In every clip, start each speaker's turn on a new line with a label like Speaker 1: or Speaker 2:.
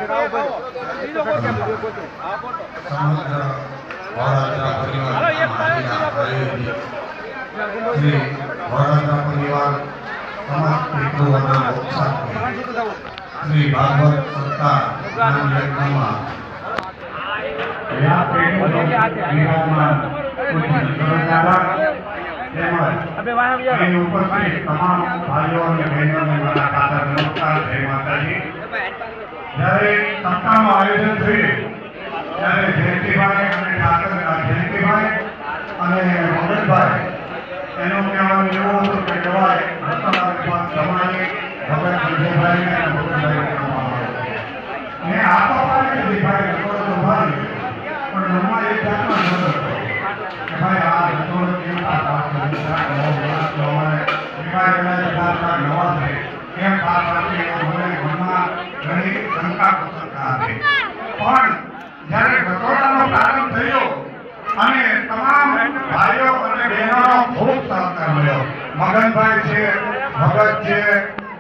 Speaker 1: श्री भागवत सत्ता तमाम भाइयों और बहनों ने मारा खातर नमस्कार जय माता जी। જ્યારે સત્તાનું આયોજન થયું ત્યારે જયંતિભાઈ અને ઠાકર જયંતિભાઈ અને ભગતભાઈ એનું કહેવાનું એવું હતું કે કહેવાય રત્નાભાઈ જમાણી ભગત વિજયભાઈ અને ભગતભાઈ કહેવામાં આવે ને આ તો પાણી ભાઈ રતોડો તો ભાઈ પણ મનમાં એક જાતનો ડર હતો કે ભાઈ આ રતોડો કેમ આ વાત કરી નવા છે કેમ આ મને મનમાં ઘણી શંકા પસંદતા હતી પણ જ્યારે રતોડાનો પ્રારંભ થયો અને તમામ ભાઈઓ અને બહેનોનો ખૂબ સહકાર મળ્યો મગનભાઈ છે ભગત છે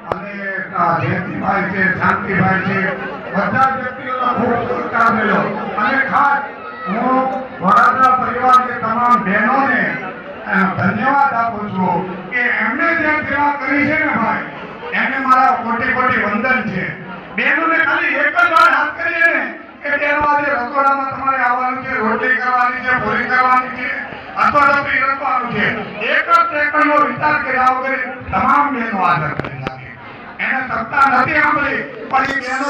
Speaker 1: અને જયંતિભાઈ છે શાંતિભાઈ છે બધા વ્યક્તિઓનો ખૂબ સહકાર મળ્યો અને ખાસ હું વડાદરા પરિવારની તમામ બહેનોને ધન્યવાદ આપું છું કે એમને જે સેવા કરી છે ને ભાઈ એને મારા કોટી કોટી વંદન છે બહેનોને ખાલી એક જ વાર હાથ કરીએ ને કે બહેનો આજે રસોડામાં તમારે આવવાનું છે રોટલી કરવાની છે પૂરી કરવાની છે અથવા રસોઈ રખવાનું છે એક જ સેકન્ડનો વિચાર કર્યા વગર તમામ બહેનો હાજર કરી નાખે એને સત્તા નથી સાંભળી પણ એ બહેનો